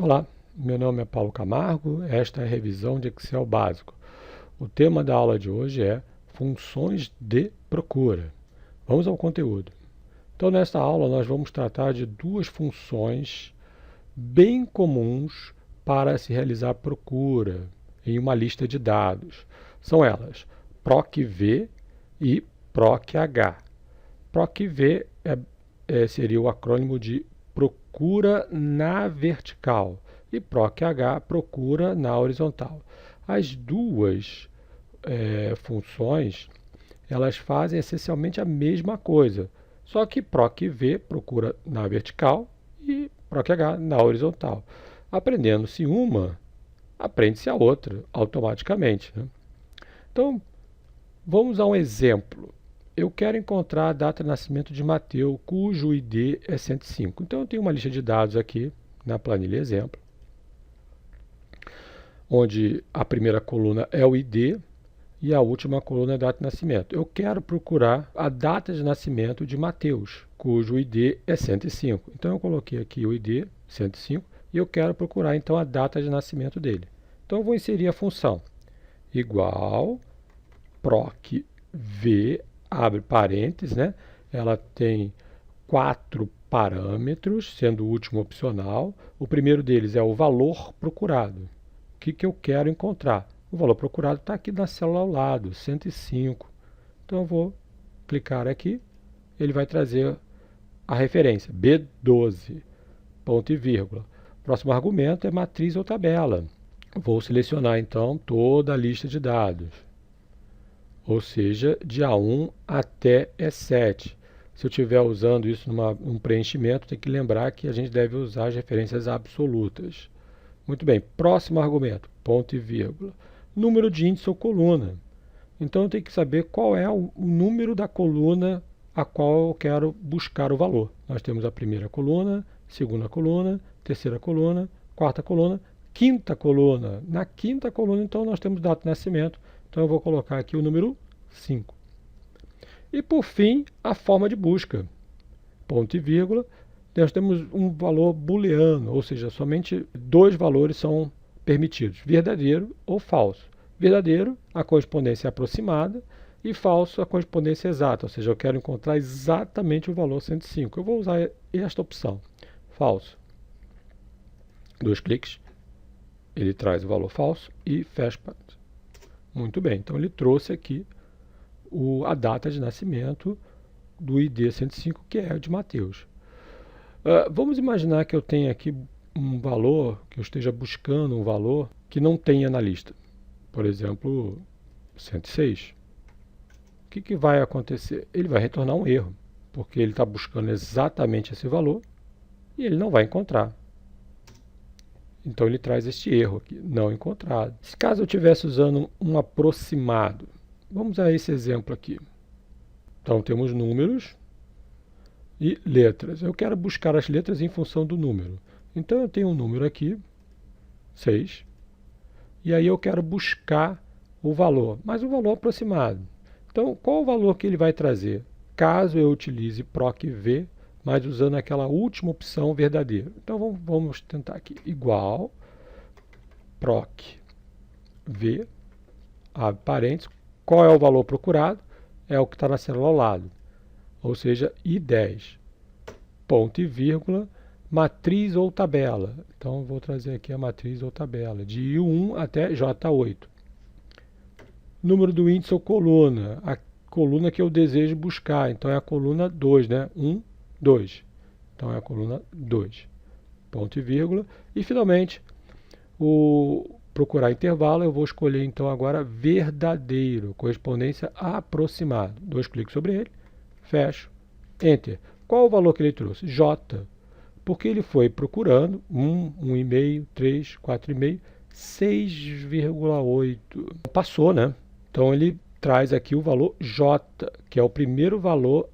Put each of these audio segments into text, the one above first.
Olá, meu nome é Paulo Camargo, esta é a revisão de Excel básico. O tema da aula de hoje é funções de procura. Vamos ao conteúdo. Então, nesta aula, nós vamos tratar de duas funções bem comuns para se realizar procura em uma lista de dados. São elas procv e proch. Procv seria o acrônimo de procura na vertical e proch, procura na horizontal. As duas funções, elas fazem essencialmente a mesma coisa, só que procv procura na vertical e proch na horizontal. Aprendendo-se uma, aprende-se a outra automaticamente, né? Então, vamos a um exemplo. Eu quero encontrar a data de nascimento de Mateus, cujo ID é 105. Então, eu tenho uma lista de dados aqui na planilha exemplo, onde a primeira coluna é o ID e a última coluna é a data de nascimento. Eu quero procurar a data de nascimento de Mateus, cujo ID é 105. Então, eu coloquei aqui o ID 105 e eu quero procurar, então, a data de nascimento dele. Então, eu vou inserir a função igual procv, abre parênteses, né? Ela tem 4 parâmetros, sendo o último opcional. O primeiro deles é o valor procurado. O que eu quero encontrar? O valor procurado está aqui na célula ao lado, 105. Então eu vou clicar aqui, ele vai trazer a referência, B12, ponto e vírgula. Próximo argumento é matriz ou tabela. Vou selecionar então toda a lista de dados, ou seja, de A1 até E7. Se eu estiver usando isso num preenchimento, tem que lembrar que a gente deve usar as referências absolutas. Muito bem, próximo argumento, ponto e vírgula. Número de índice ou coluna. Então eu tenho que saber qual é o número da coluna a qual eu quero buscar o valor. Nós temos a primeira coluna, segunda coluna, terceira coluna, quarta coluna, quinta coluna. Na quinta coluna, então, nós temos data de nascimento. Então eu vou colocar aqui o número 5. E por fim, a forma de busca. Ponto e vírgula. Nós temos um valor booleano, ou seja, somente dois valores são permitidos, verdadeiro ou falso. Verdadeiro, a correspondência é aproximada, e falso, a correspondência exata, ou seja, eu quero encontrar exatamente o valor 105. Eu vou usar esta opção, falso. 2 cliques, ele traz o valor falso e fecha parênteses. Muito bem, então ele trouxe aqui a data de nascimento do ID 105, que é o de Mateus. Vamos imaginar que eu tenha aqui um valor, que eu esteja buscando um valor que não tenha na lista. Por exemplo, 106. O que vai acontecer? Ele vai retornar um erro, porque ele está buscando exatamente esse valor e ele não vai encontrar. Então ele traz este erro aqui, não encontrado. Se caso eu estivesse usando um aproximado, vamos a esse exemplo aqui. Então temos números e letras. Eu quero buscar as letras em função do número. Então eu tenho um número aqui, 6, e aí eu quero buscar o valor, mas o valor aproximado. Então qual o valor que ele vai trazer? Caso eu utilize procv, mas usando aquela última opção verdadeira. Então vamos tentar aqui, igual procv, abre parênteses, qual é o valor procurado? É o que está na célula ao lado, ou seja, I10, ponto e vírgula, matriz ou tabela. Então vou trazer aqui a matriz ou tabela, de I1 até J8. Número do índice ou coluna, a coluna que eu desejo buscar, então é a coluna 2, né? 1, 2. Então é a coluna 2. Ponto e vírgula. E finalmente, procurar intervalo, eu vou escolher então agora verdadeiro, correspondência aproximada. 2 cliques sobre ele, fecho, Enter. Qual o valor que ele trouxe? J, porque ele foi procurando 1, 1,5, 3, 4,5, 6,8. Passou, né? Então ele traz aqui o valor J, que é o primeiro valor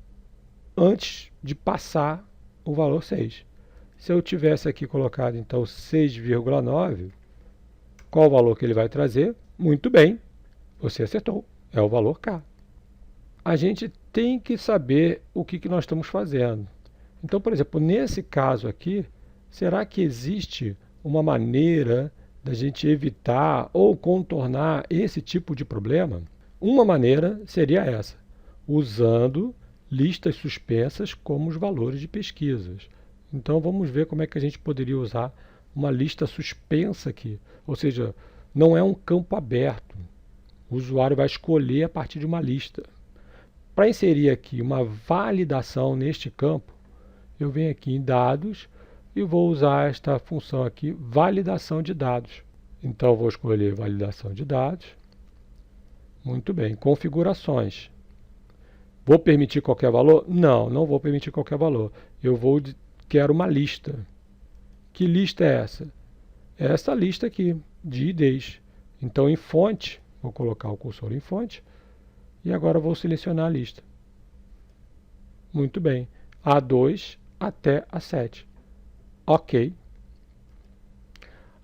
antes de passar o valor 6. Se eu tivesse aqui colocado então 6,9, qual o valor que ele vai trazer? Muito bem, você acertou, é o valor K. A gente tem que saber o que nós estamos fazendo. Então, por exemplo, nesse caso aqui, será que existe uma maneira da gente evitar ou contornar esse tipo de problema? Uma maneira seria essa, usando listas suspensas como os valores de pesquisas. Então vamos ver como é que a gente poderia usar uma lista suspensa aqui, ou seja, não é um campo aberto. O usuário vai escolher a partir de uma lista. Para inserir aqui uma validação neste campo, eu venho aqui em dados e vou usar esta função aqui, validação de dados. Então vou escolher validação de dados. Muito bem, configurações. Vou permitir qualquer valor? Não, não vou permitir qualquer valor. Quero uma lista. Que lista é essa? É essa lista aqui, de IDs. Então em fonte, vou colocar o cursor em fonte, e agora vou selecionar a lista. Muito bem, A2 até A7. Ok.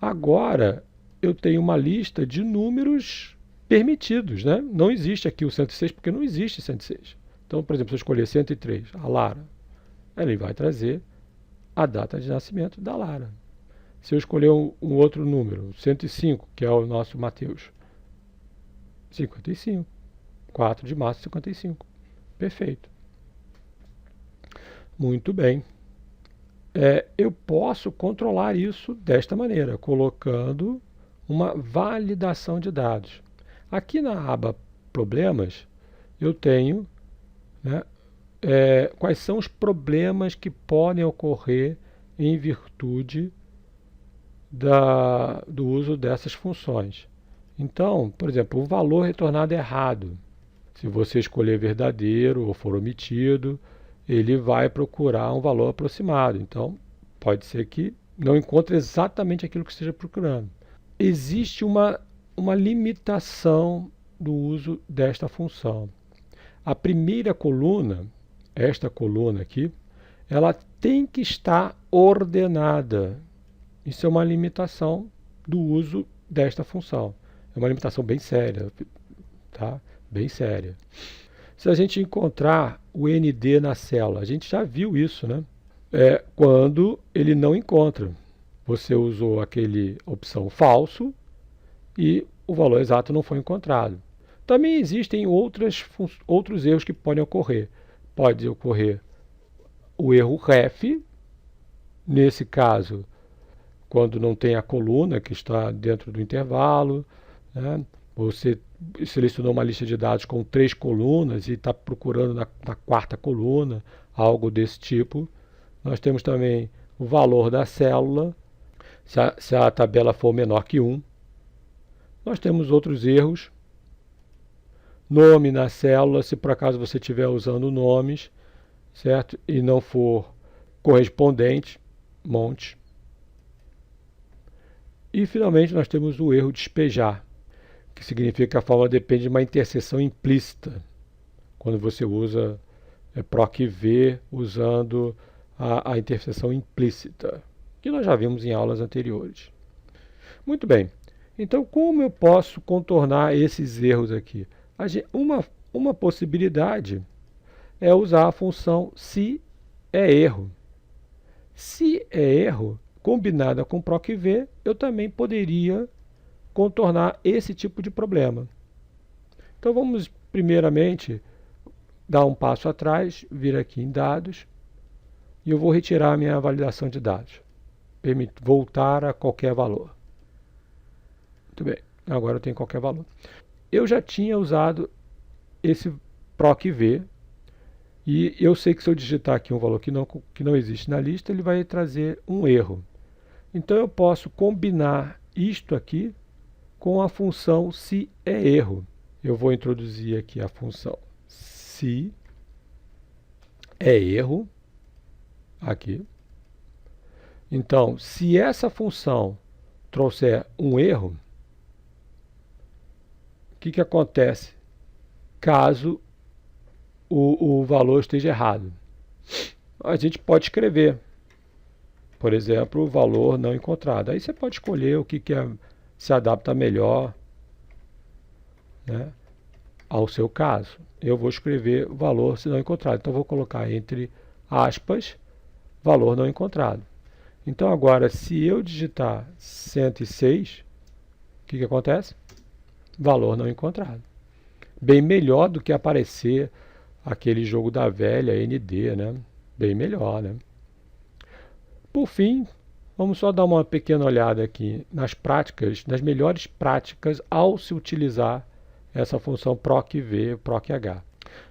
Agora eu tenho uma lista de números permitidos, né? Não existe aqui o 106 porque não existe 106. Então, por exemplo, se eu escolher 103, a Lara, ele vai trazer a data de nascimento da Lara. Se eu escolher um outro número, 105, que é o nosso Mateus, 55, 4 de março de 55. Perfeito. Muito bem. Eu posso controlar isso desta maneira, colocando uma validação de dados. Aqui na aba Problemas, eu tenho, né, quais são os problemas que podem ocorrer em virtude do uso dessas funções. Então, por exemplo, o valor retornado errado. Se você escolher verdadeiro ou for omitido, ele vai procurar um valor aproximado. Então, pode ser que não encontre exatamente aquilo que esteja procurando. Existe uma limitação do uso desta função. A primeira coluna, esta coluna aqui, ela tem que estar ordenada. Isso é uma limitação do uso desta função. É uma limitação bem séria, tá? Bem séria. Se a gente encontrar o ND na célula, a gente já viu isso, né? Quando ele não encontra. Você usou aquele opção falso e o valor exato não foi encontrado. Também existem outros erros que podem ocorrer. Pode ocorrer o erro ref, nesse caso, quando não tem a coluna que está dentro do intervalo, né? Você selecionou uma lista de dados com 3 colunas e está procurando na 4ª coluna, algo desse tipo. Nós temos também o valor da célula, se a tabela for menor que 1. Nós temos outros erros. Nome na célula, se por acaso você estiver usando nomes, certo? E não for correspondente, monte. E finalmente nós temos o erro despejar, que significa que a fórmula depende de uma interseção implícita, quando você usa PROC-V usando a interseção implícita, que nós já vimos em aulas anteriores. Muito bem, então como eu posso contornar esses erros aqui? Uma possibilidade é usar a função se é erro. Se é erro, combinada com PROC-V, eu também poderia contornar esse tipo de problema. Então vamos primeiramente dar um passo atrás, vir aqui em dados, e eu vou retirar a minha validação de dados. Voltar a qualquer valor. Muito bem, agora eu tenho qualquer valor. Eu já tinha usado esse PROC-V, e eu sei que se eu digitar aqui um valor que não existe na lista, ele vai trazer um erro. Então eu posso combinar isto aqui com a função se é erro. Eu vou introduzir aqui a função se é erro, aqui. Então, se essa função trouxer um erro, o que acontece caso o valor esteja errado? A gente pode escrever, por exemplo, o valor não encontrado. Aí você pode escolher o que se adapta melhor, né, ao seu caso. Eu vou escrever valor se não encontrado. Então, vou colocar entre aspas, valor não encontrado. Então agora, se eu digitar 106, o que acontece? Valor não encontrado. Bem melhor do que aparecer aquele jogo da velha ND, né? Bem melhor, né? Por fim, vamos só dar uma pequena olhada aqui nas práticas, nas melhores práticas ao se utilizar essa função proc-v, proc-h.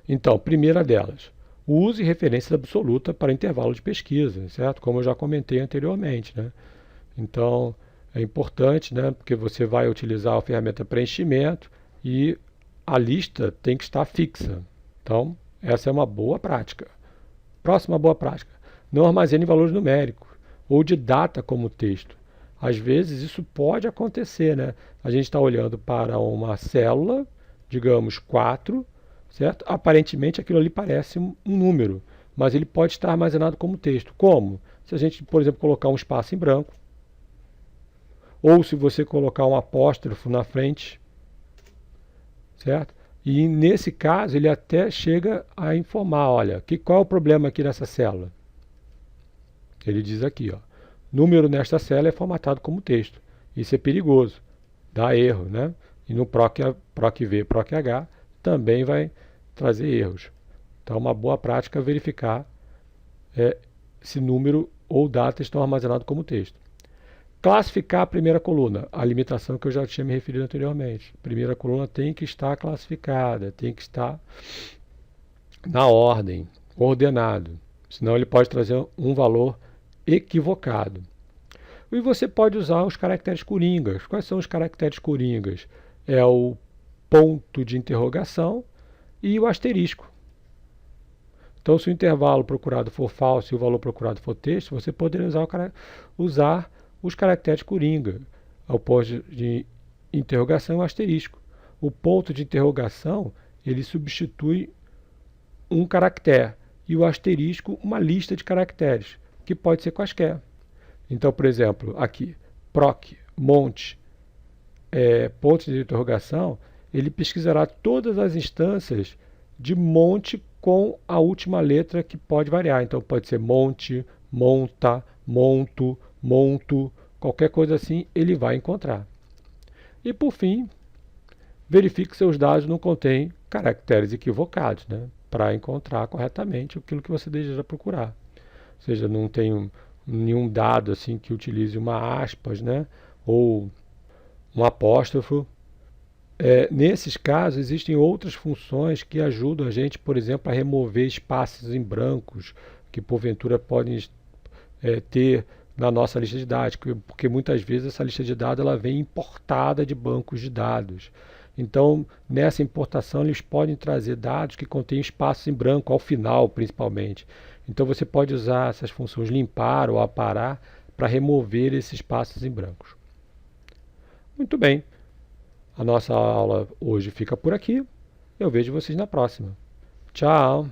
Então, primeira delas, use referência absoluta para intervalo de pesquisa, certo? Como eu já comentei anteriormente, né? Então, é importante, né? Porque você vai utilizar a ferramenta preenchimento e a lista tem que estar fixa. Então, essa é uma boa prática. Próxima boa prática. Não armazene valores numéricos ou de data como texto. Às vezes isso pode acontecer, né? A gente está olhando para uma célula, digamos 4, certo? Aparentemente aquilo ali parece um número, mas ele pode estar armazenado como texto. Como? Se a gente, por exemplo, colocar um espaço em branco, ou se você colocar um apóstrofo na frente, certo? E nesse caso ele até chega a informar, olha, qual é o problema aqui nessa célula? Ele diz aqui, ó, número nesta célula é formatado como texto. Isso é perigoso, dá erro, né? E no proc-v, proc-h também vai trazer erros. Então, é uma boa prática verificar se número ou data estão armazenados como texto. Classificar a primeira coluna, a limitação que eu já tinha me referido anteriormente. A primeira coluna tem que estar classificada, tem que estar na ordem, ordenado. Senão ele pode trazer um valor equivocado. E você pode usar os caracteres coringas. Quais são os caracteres coringas? É o ponto de interrogação e o asterisco. Então, se o intervalo procurado for falso e o valor procurado for texto, você poderia usar os caracteres coringa, o ponto de interrogação e o asterisco. O ponto de interrogação, ele substitui um caractere e o asterisco uma lista de caracteres, que pode ser quaisquer. Então, por exemplo, aqui, proc, monte, ponto de interrogação, ele pesquisará todas as instâncias de monte com a última letra que pode variar. Então, pode ser monte, monta, monto, monto, qualquer coisa assim ele vai encontrar. E por fim, verifique que seus dados não contêm caracteres equivocados, né? Para encontrar corretamente aquilo que você deseja procurar. Ou seja, não tem nenhum dado assim que utilize uma aspas, né? Ou um apóstrofo. Nesses casos, existem outras funções que ajudam a gente, por exemplo, a remover espaços em brancos que porventura podem ter na nossa lista de dados, porque muitas vezes essa lista de dados ela vem importada de bancos de dados. Então, nessa importação, eles podem trazer dados que contêm espaços em branco, ao final, principalmente. Então, você pode usar essas funções limpar ou aparar para remover esses espaços em brancos. Muito bem. A nossa aula hoje fica por aqui. Eu vejo vocês na próxima. Tchau!